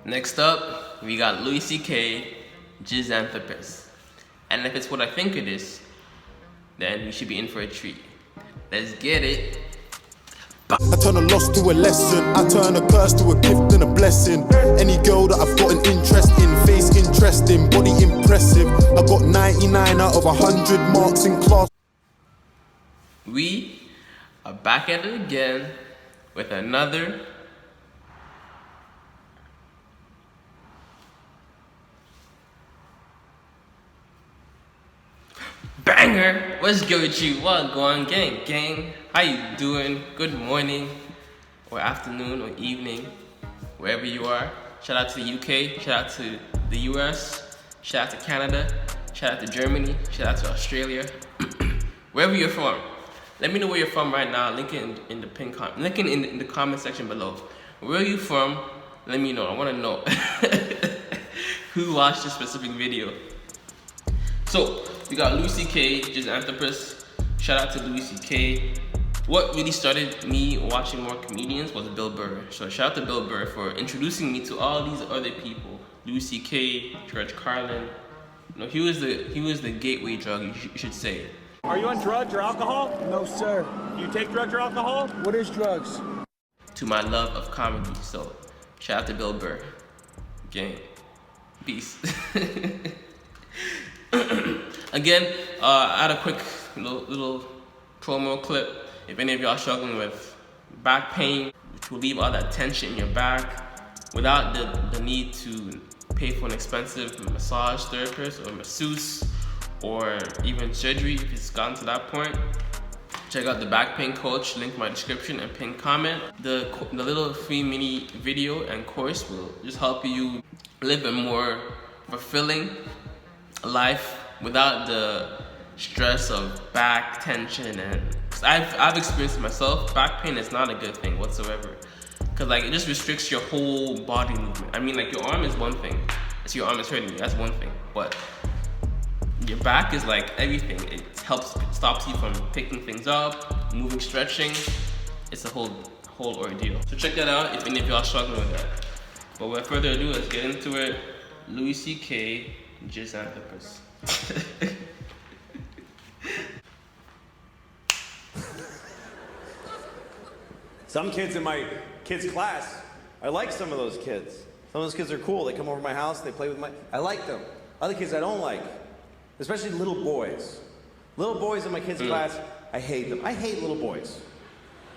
Next up, we got CK Jizanthapus. And if it's what I think it is, then you should be in for a treat. Let's get it. I turn a loss to a lesson, I turn a curse to a gift and a blessing. Any girl that I've got an interest in, face interesting, body impressive. I got 99 out of 100 marks in class. We are back at it again with another banger. What's good with you? What going, gang? How you doing? Good morning, or afternoon, or evening, wherever you are. Shout out to the UK. Shout out to the US. Shout out to Canada. Shout out to Germany. Shout out to Australia. Wherever you're from, let me know where you're from right now. Link it in the pin comment. Link it in the comment section below. Where are you from? Let me know. I want to know who watched this specific video. So we got CK Jizanthapus. Shout out to CK. What really started me watching more comedians was Bill Burr. So shout out to Bill Burr for introducing me to all these other people. CK, George Carlin. You know, he was the gateway drug, you should say. Are you on drugs or alcohol? No, sir. Do you take drugs or alcohol? What is drugs? To my love of comedy. So shout out to Bill Burr. Gang. Peace. Again, I had a quick little promo clip. If any of y'all struggling with back pain, which will leave all that tension in your back without the need to pay for an expensive massage therapist or masseuse or even surgery, if it's gotten to that point, check out the back pain coach, link in my description and pin comment. The little free mini video and course will just help you live a more fulfilling life without the stress of back tension. And I've experienced it myself. Back pain is not a good thing whatsoever, because like it just restricts your whole body movement. I mean, like your arm is one thing, so your arm is hurting you, that's one thing, but your back is like everything. It stops you from picking things up, moving, stretching. It's a whole ordeal. So check that out if any of y'all struggling with that. But without further ado, let's get into it. CK Jizanthapus. Some kids in my kids' class, I like some of those kids. Some of those kids are cool. They come over to my house, they play with I like them. Other kids I don't like, especially little boys. Little boys in my kids' class, I hate them. I hate little boys.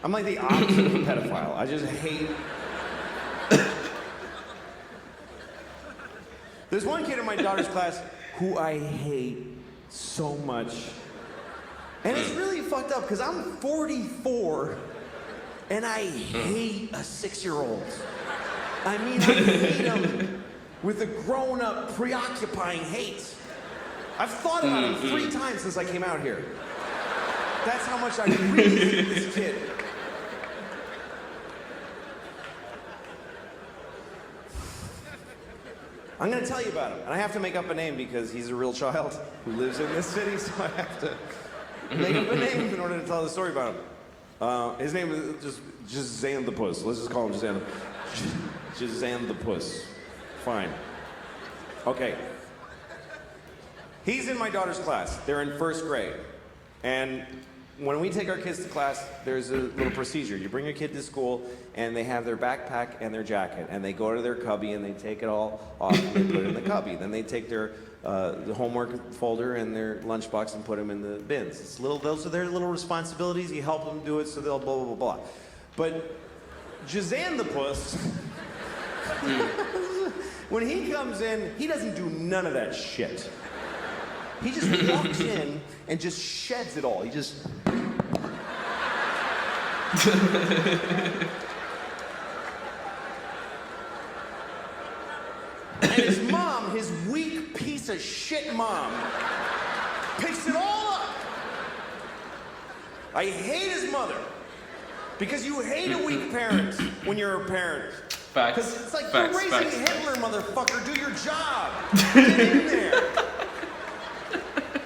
I'm like the opposite of a pedophile. I just hate. There's one kid in my daughter's class who I hate so much. And it's really fucked up because I'm 44 and I hate a 6-year-old. I mean, I hate him with a grown-up, preoccupying hate. I've thought about him 3 times since I came out here. That's how much I really hate this kid. I'm gonna tell you about him, and I have to make up a name because he's a real child who lives in this city, so I have to make up a name in order to tell the story about him. His name is just Jizanthapus. Let's just call him Jizanthapus. Fine. Okay. He's in my daughter's class. They're in 1st grade. And when we take our kids to class, there's a little procedure. You bring your kid to school, and they have their backpack and their jacket, and they go to their cubby, and they take it all off, and they put it in the cubby. Then they take their the homework folder and their lunchbox and put them in the bins. Those are their little responsibilities. You help them do it, so they'll blah, blah, blah, blah. But Jizanthapus, when he comes in, he doesn't do none of that shit. He just walks in and just sheds it all. He just... And his mom, his weak piece of shit mom, picks it all up. I hate his mother. Because you hate a weak parent when you're a parent. Facts. Because it's like Facts. you're raising Hitler, motherfucker. Do your job. Get in there.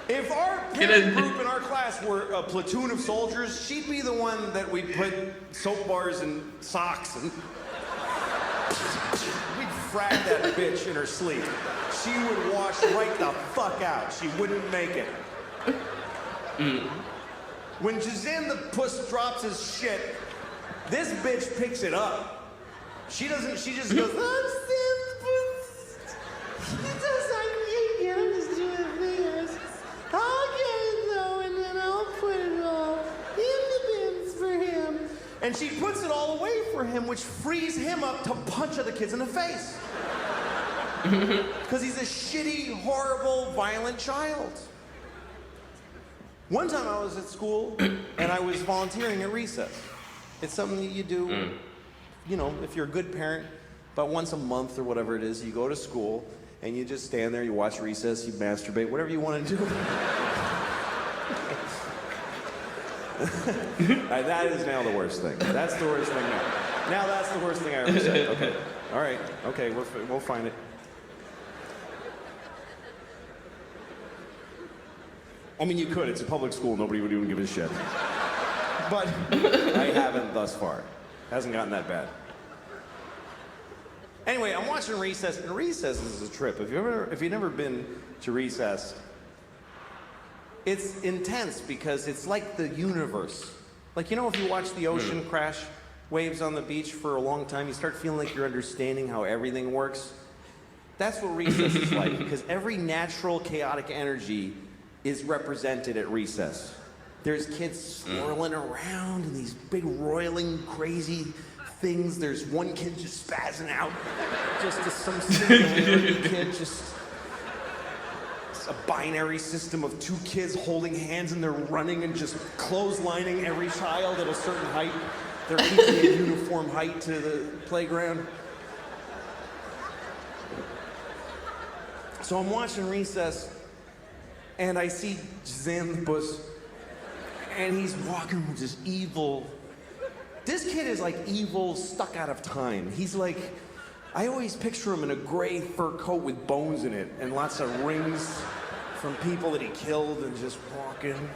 If our parent group in our class were a platoon of soldiers, she'd be the one that we'd put soap bars and socks and we'd frag that bitch in her sleep. She would wash right the fuck out. She wouldn't make it. When Jizanthapus drops his shit, this bitch picks it up. She doesn't, she just goes, I'm Jizanthapus. He does like I'm just doing things. I'll get it though, and then I'll put it all in the bins for him. And she puts it all away for him, which frees him up to punch other kids in the face. Because he's a shitty, horrible, violent child. One time I was at school and I was volunteering at recess. It's something that you do, you know, if you're a good parent, about once a month or whatever it is, you go to school and you just stand there, you watch recess, you masturbate, whatever you want to do. That is now the worst thing. That's the worst thing now. Now that's the worst thing I ever said. Okay. All right. Okay, we'll find it. I mean, you could. It's a public school. Nobody would even give a shit. But I haven't thus far. Hasn't gotten that bad. Anyway, I'm watching Recess, and Recess is a trip. If you've never been to Recess, it's intense because it's like the universe. Like, you know, if you watch the ocean crash waves on the beach for a long time, you start feeling like you're understanding how everything works. That's what Recess is like, because every natural chaotic energy is represented at Recess. There's kids swirling around in these big roiling crazy things. There's one kid just spazzing out. Just some singularity kid, just a binary system of two kids holding hands and they're running and just clotheslining every child at a certain height. They're keeping a uniform height to the playground. So I'm watching Recess and I see Jizanthapus and he's walking with this evil. This kid is like evil, stuck out of time. He's like, I always picture him in a gray fur coat with bones in it and lots of rings from people that he killed and just walking.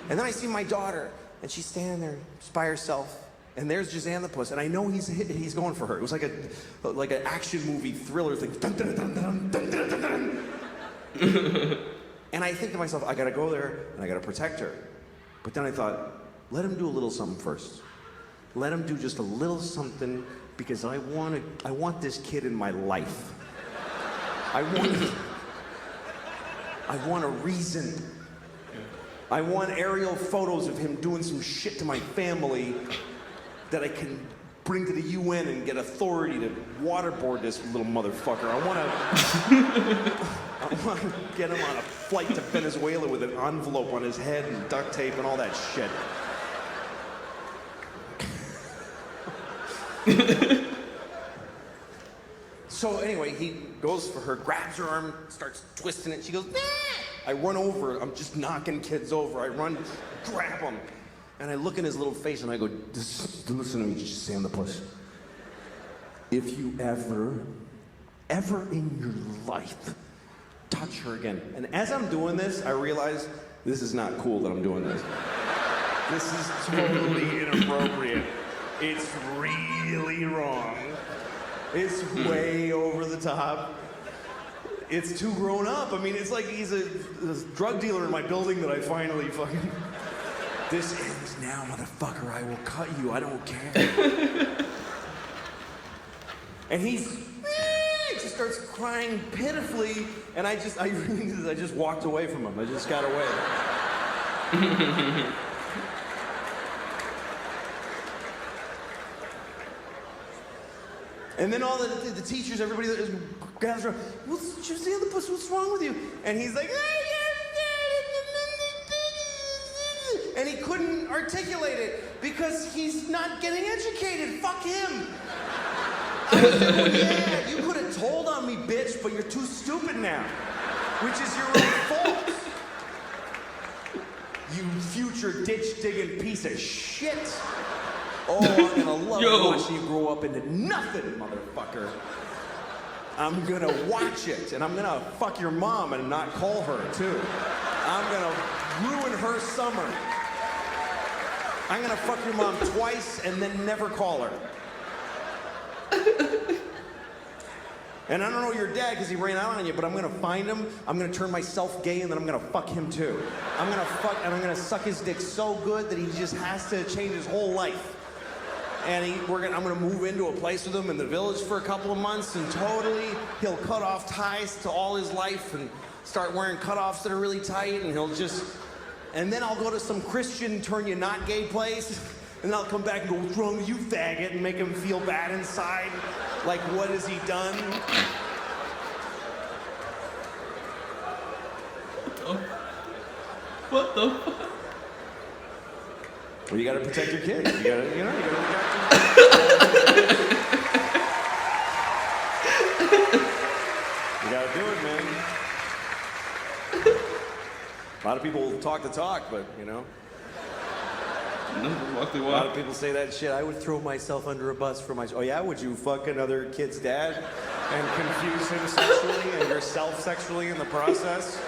And then I see my daughter and she's standing there just by herself and there's Jizanthapus and I know he's going for her. It was like an action movie thriller thing. Dun, dun, dun, dun, dun, dun, dun, dun. And I think to myself, I gotta go there and I gotta protect her. But then I thought, let him do a little something first. Let him do just a little something because I want this kid in my life. I want a reason. I want aerial photos of him doing some shit to my family that I can bring to the UN and get authority to waterboard this little motherfucker. I want to get him on a flight to Venezuela with an envelope on his head and duct tape and all that shit. So anyway, he goes for her, grabs her arm, starts twisting it. She goes, nah! I run over, I'm just knocking kids over. I run, grab him. And I look in his little face and I go, listen to me, Jizanthapus. If you ever in your life touch her again. And as I'm doing this, I realize this is not cool that I'm doing this. This is totally inappropriate. It's really wrong. It's way over the top. It's too grown up. I mean, it's like he's a drug dealer in my building that I finally fucking... This ends now, motherfucker. I will cut you. I don't care. And he just starts crying pitifully, and I just walked away from him. I just got away. And then all the teachers, everybody gathers around. Jizanthapus, what's wrong with you? And he's like, and he couldn't articulate it because he's not getting educated. Fuck him. I said, well, yeah, you could have told on me, bitch, but you're too stupid now, which is your own fault. You future ditch-digging piece of shit. Oh, I'm gonna love watching you grow up into nothing, motherfucker. I'm gonna watch it, and I'm gonna fuck your mom and not call her, too. I'm gonna ruin her summer. I'm gonna fuck your mom twice and then never call her. And I don't know your dad because he ran out on you, but I'm gonna find him, I'm gonna turn myself gay, and then I'm gonna fuck him too. I'm gonna suck his dick so good that he just has to change his whole life. And I'm gonna move into a place with him in the village for a couple of months, and totally he'll cut off ties to all his life and start wearing cutoffs that are really tight, and and then I'll go to some Christian turn you not gay place, and I'll come back and go, what's wrong with you, faggot, and make him feel bad inside. Like, what has he done? What the fuck? Well, you gotta protect your kids. You gotta look after You gotta do it, man. A lot of people talk the talk, but, you know. A lot of people say that shit. I would throw myself under a bus for my... Oh, yeah? Would you fuck another kid's dad and confuse him sexually and yourself sexually in the process?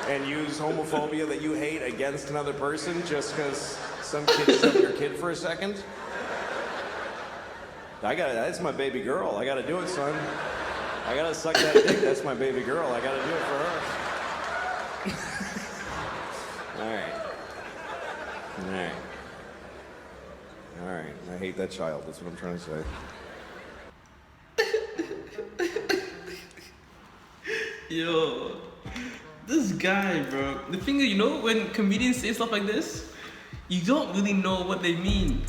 And use homophobia that you hate against another person just because some kid shoved your kid for a second? That's my baby girl. I gotta do it, son. I gotta suck that dick. That's my baby girl. I gotta do it for her. All right. I hate that child. That's what I'm trying to say. Yo, this guy, bro. The thing is, you know, when comedians say stuff like this, you don't really know what they mean.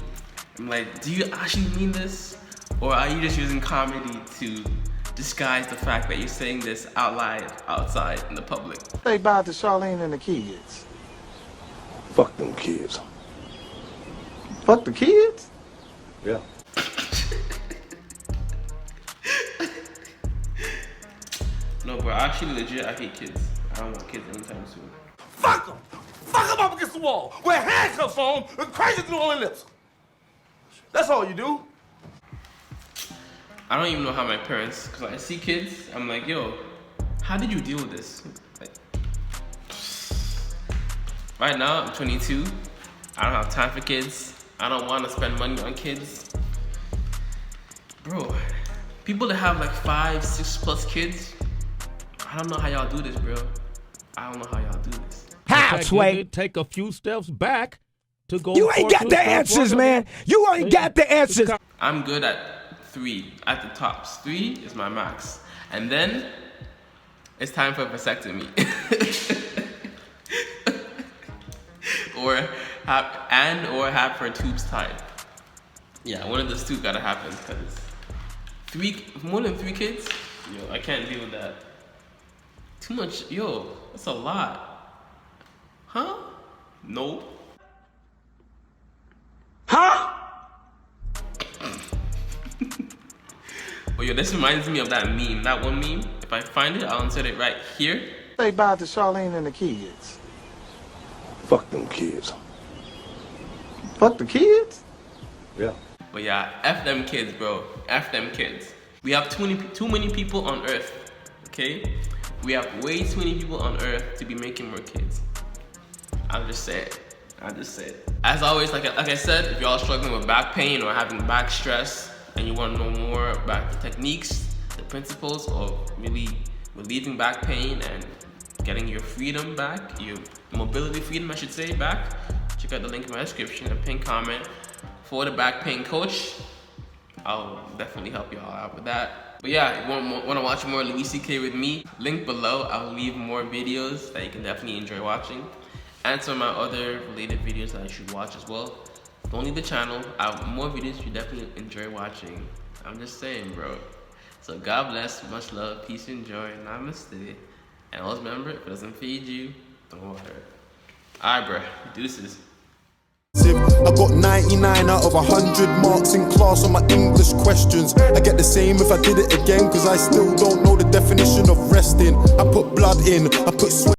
I'm like, do you actually mean this? Or are you just using comedy to disguise the fact that you're saying this out loud, outside, in the public? Say bye to Charlene and the kids. Fuck them kids. Fuck the kids? Yeah. No, bro, actually legit, I hate kids. I don't want kids anytime soon. Fuck them! Fuck them up against the wall! Wear handcuffs on and crazy through on their lips! That's all you do. I don't even know how my parents, because I see kids, I'm like, yo, how did you deal with this? Like, right now, I'm 22. I don't have time for kids. I don't want to spend money on kids. Bro, people that have like 5, 6+ kids, I don't know how y'all do this, bro. I don't know how y'all do this. How, Sway? Take a few steps back to go. You ain't got the answers, man. You ain't got the answers. I'm good at 3, at the tops. 3 is my max. And then, it's time for a vasectomy. or have her tubes tied. Yeah, one of those two gotta happen, because more than 3 kids, yo, I can't deal with that. Too much, yo, that's a lot. Huh? No. Huh? Well, yo, this reminds me of that meme, that one meme. If I find it, I'll insert it right here. Say bye to Charlene and the kids. Fuck them kids. Fuck the kids? Yeah. But yeah, F them kids, bro. F them kids. We have too many people on Earth, okay? We have way too many people on Earth to be making more kids. I'm just saying. As always, like I said, if y'all struggling with back pain or having back stress and you want to know more about the techniques, the principles of really relieving back pain and getting your freedom back, your mobility freedom, I should say, back, check out the link in my description and pin comment for the back pain coach. I'll definitely help y'all out with that. But yeah, if you want to watch more Louis CK with me, link below. I'll leave more videos that you can definitely enjoy watching, and some of my other related videos that you should watch as well. Don't leave the channel. I have more videos you definitely enjoy watching. I'm just saying, bro. So God bless, much love, peace and joy, namaste. And always remember, if it doesn't feed you, don't water it. Alright, bro, deuces. I got 99 out of 100 marks in class on my English questions. I get the same if I did it again, cause I still don't know the definition of resting. I put blood in, I put sweat.